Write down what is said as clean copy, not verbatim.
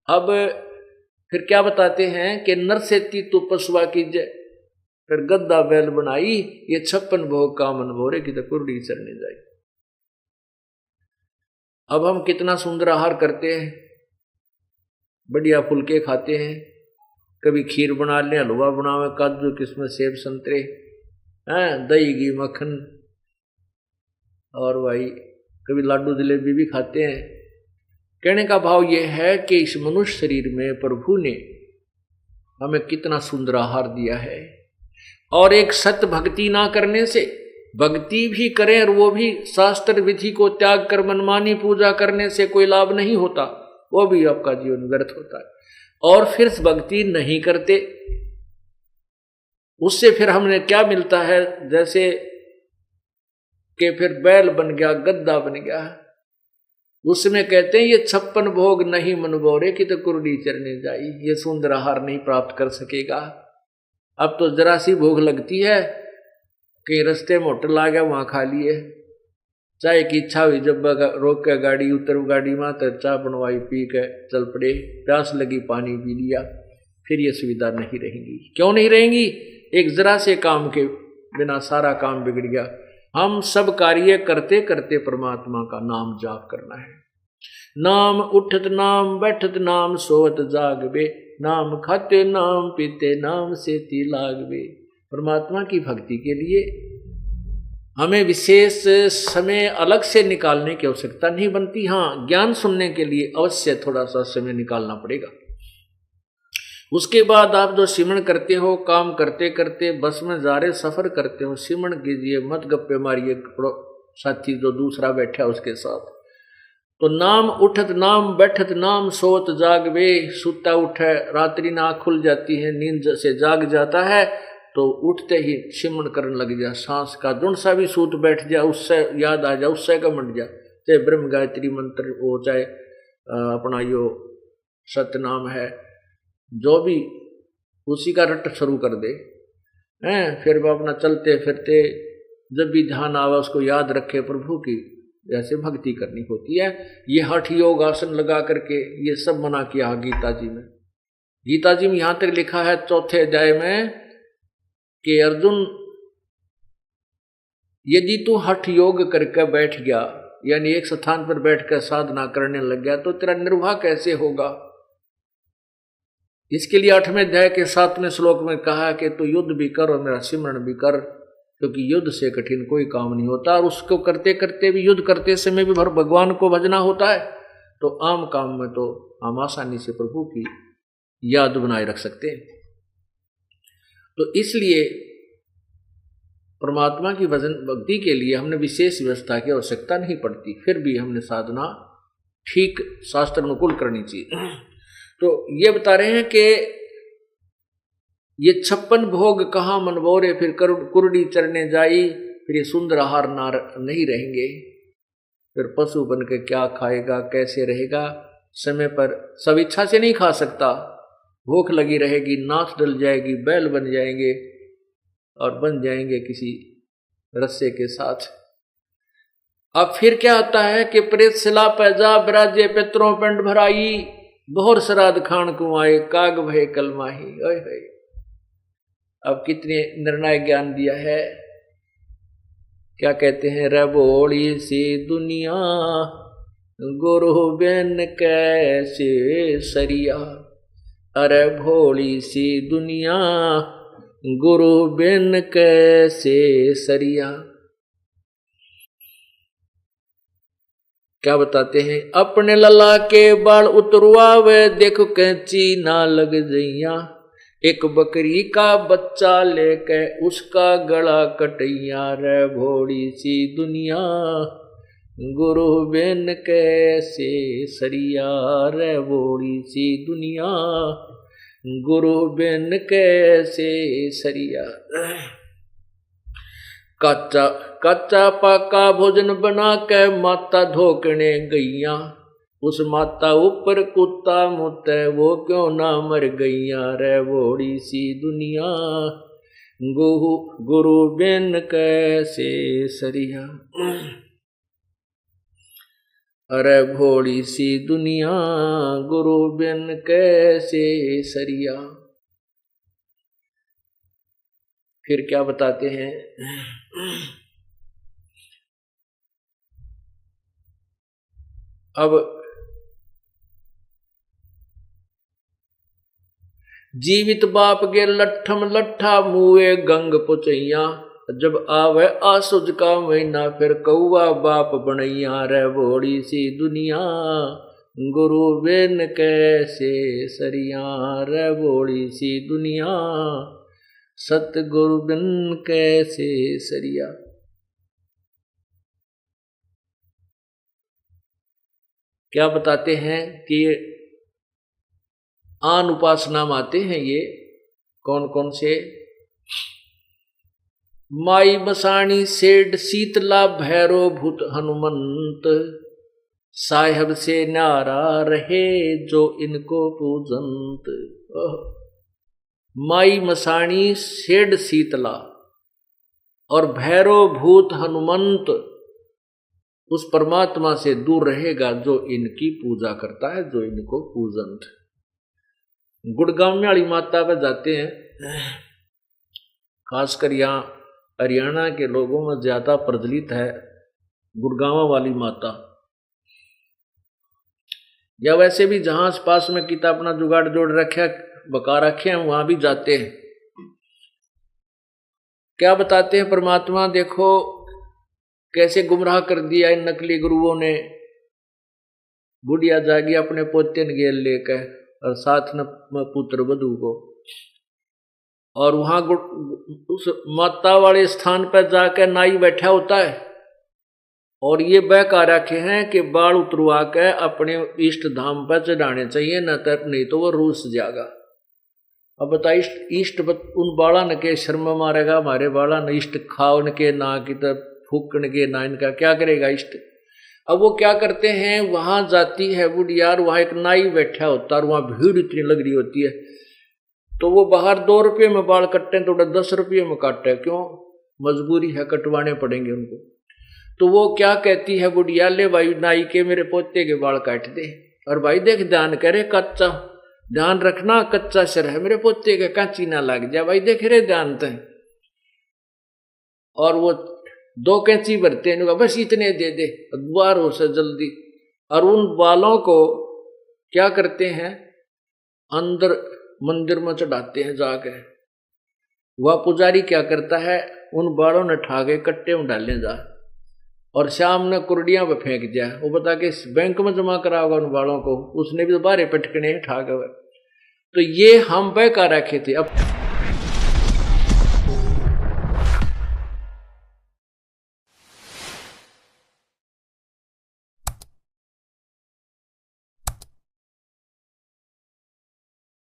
अब फिर क्या बताते हैं कि नर सेती तो पशुआ कीजिए, फिर गद्दा बैल बनाई, ये 56 भोग का मन भोरे की तो कुर्डी चरने जाई। अब हम कितना सुंदर आहार करते हैं, बढ़िया फुलके खाते हैं, कभी खीर बना लें, हलवा बनावे, काजू किस्मत सेब संतरे, हैं दही घी मक्खन, और भाई कभी लाडू जलेबी भी खाते हैं। कहने का भाव यह है कि इस मनुष्य शरीर में प्रभु ने हमें कितना सुंदर आहार दिया है। और एक सत्य भक्ति ना करने से, भक्ति भी करें और वो भी शास्त्र विधि को त्याग कर मनमानी पूजा करने से कोई लाभ नहीं होता, वो भी आपका जीवन व्यर्थ होता है। और फिर भक्ति नहीं करते, उससे फिर हमें क्या मिलता है, जैसे कि फिर बैल बन गया, गद्दा बन गया, उसमें कहते हैं ये 56 भोग नहीं मन बोरे की तो कुर्डी चरने जाई, ये सुंदर आहार नहीं प्राप्त कर सकेगा। अब तो जरा सी भूख लगती है कि रास्ते में होटल आ गया, वहां खा लिए, चाय की इच्छा हुई जब रोक के गाड़ी उतर गाड़ी में तो चाय बनवाई पी के चल पड़े, प्यास लगी पानी पी लिया, फिर ये सुविधा नहीं रहेंगी। क्यों नहीं रहेंगी? एक जरा से काम के बिना सारा काम बिगड़ गया। हम सब कार्य करते करते परमात्मा का नाम जाप करना है। नाम उठत नाम बैठत नाम सोवत जागबे, नाम खाते नाम पीते नाम सेती लागबे। परमात्मा की भक्ति के लिए हमें विशेष समय अलग से निकालने की आवश्यकता नहीं बनती। हाँ, ज्ञान सुनने के लिए अवश्य थोड़ा सा समय निकालना पड़ेगा। उसके बाद आप जो सिमरण करते हो, काम करते करते बस में जा रहे सफर करते हो, सिमरण कीजिए, मत गप्पे मारिए साथी जो दूसरा बैठा है उसके साथ। तो नाम उठत नाम बैठत नाम सोत जागवे, सुता उठे रात्रि ना खुल जाती है, नींद से जाग जाता है तो उठते ही सिमरण करने लग जा, सांस का जुण सा भी सूत बैठ जा, उससे याद आ जा, उससे का मट जा, चाहे ब्रह्म गायत्री मंत्र हो, चाहे अपना यो सतनाम है, जो भी उसी का रट शुरू कर दे हैं। फिर वो अपना चलते फिरते जब भी ध्यान आवा उसको याद रखे प्रभु की, जैसे भक्ति करनी होती है। ये हठ योग आसन लगा करके ये सब मना किया गीता जी में। गीता जी में यहाँ तक लिखा है 4थे अध्याय में कि अर्जुन यदि तू हठ योग करके बैठ गया, यानी एक स्थान पर बैठकर साधना करने लग गया, तो तेरा निर्वाह कैसे होगा। इसके लिए 8वें अध्याय के 7वें श्लोक में कहा कि तू युद्ध भी कर और मेरा सिमरण भी कर, क्योंकि युद्ध से कठिन कोई काम नहीं होता। और उसको करते करते भी, युद्ध करते समय भी भगवान को भजना होता है, तो आम काम में तो हम आसानी से प्रभु की याद बनाए रख सकते हैं। तो इसलिए परमात्मा की भजन भक्ति के लिए हमने विशेष व्यवस्था की आवश्यकता नहीं पड़ती, फिर भी हमने साधना ठीक शास्त्र अनुकूल करनी चाहिए। तो ये बता रहे हैं कि ये 56 भोग कहाँ मनबोरे, फिर कुर्डी चरने जाई, फिर ये सुंदर आहार नहीं रहेंगे, फिर पशु बन के क्या खाएगा, कैसे रहेगा। समय पर सब इच्छा से नहीं खा सकता, भूख लगी रहेगी, नाथ डल जाएगी, बैल बन जाएंगे और बन जाएंगे किसी रस्से के साथ। अब फिर क्या होता है कि प्रेत सिला पैजा बिराजे पितरों पिंड भराई, बहुर श्राद्ध खान कुआए काग भय कलमाही। ओए होए, अब कितने निर्णायक ज्ञान दिया है। क्या कहते हैं, रे भोली सी दुनिया गुरु बिन कैसे सरिया, अरे भोली सी दुनिया गुरु बिन कैसे सरिया। क्या बताते हैं, अपने लला के बाल उतरवावे, देखो कैंची ना लग जइया, एक बकरी का बच्चा लेके उसका गला कटैया, रे भोड़ी सी दुनिया गुरु बिन कैसे सरिया, रे भोड़ी सी दुनिया गुरु बिन कैसे सरिया। कच्चा कच्चा पाका भोजन बना के माता धोकने गैया, उस माता ऊपर कुत्ता मुते, वो क्यों ना मर गैया, रे भोड़ी सी दुनिया गुरु बिन कैसे सरिया। अरे भोली सी दुनिया गुरु बिन कैसे सरिया। फिर क्या बताते हैं, अब जीवित बाप गे लट्ठम लट्ठा मुए गंग पुचैया। जब आवे आसुज का महीना फिर कौआ बाप बनैया। रे भोली सी दुनिया गुरु बिन कैसे सरिया। रे भोली सी दुनिया सतगुरु बिन कैसे सरिया। क्या बताते हैं कि आन उपासना में आते हैं ये कौन कौन से, माई मसाणी सेठ शीतला भैरो भूत हनुमंत। साहेब से नारा रहे जो इनको पूजंत। माई मसाणी सेठ शीतला और भैरो भूत हनुमंत उस परमात्मा से दूर रहेगा जो इनकी पूजा करता है, जो इनको पूजंत। गुड़गांव में वाली माता पे जाते हैं, खासकर यहाँ हरियाणा के लोगों में ज्यादा प्रचलित है गुड़गांव वाली माता, या वैसे भी जहां पास में किता अपना जुगाड़ जोड़ रखे बका रखे हैं वहां भी जाते हैं। क्या बताते हैं परमात्मा, देखो कैसे गुमराह कर दिया इन नकली गुरुओं ने। बुढ़िया जागी अपने पोते ने गेल लेकर और साथ न पुत्र वधू को, और वहां उस माता वाले स्थान पर जाकर नाई बैठा होता है और ये बहका रखे हैं कि बाल उतरवा के अपने इष्ट धाम पर चढ़ाने चाहिए, नहीं तो वो रूस जाएगा। अब बता इष्ट उन बाला न के शर्म मारेगा, हमारे बाला न इष्ट खावन के ना की तरफ फूकन के ना, इनका क्या करेगा इष्ट। अब वो क्या करते हैं, वहां जाती है बुढ़िया, वहां एक नाई बैठा होता है और वहां भीड़ इतनी लग रही होती है, तो वो बाहर 2 रुपये में बाल कटते हैं तो 10 रुपये में काटते, क्यों, मजबूरी है, कटवाने पड़ेंगे उनको। तो वो क्या कहती है बुढ़िया, ले भाई नाई के मेरे पोते के बाल काट दे, और भाई देख ध्यान करे, कच्चा ध्यान रखना, कच्चा सिर है मेरे पोते के, कांची ना लग जाए भाई, देख रहे ध्यान तय। और वो 2 कैंची भरते हैं, बस इतने दे दे द्वार हो से जल्दी। और उन बालों को क्या करते हैं, अंदर मंदिर में चढ़ाते हैं जाके। वह पुजारी क्या करता है, उन बालों ने ठाके कट्टे में डालने जा और शाम ने कुर्डियां पे फेंक दिया। वो बता के बैंक में जमा करा होगा उन बालों को, उसने भी तो बारे पटकने ठाके हुए। तो ये हम बहका रखे थे। अब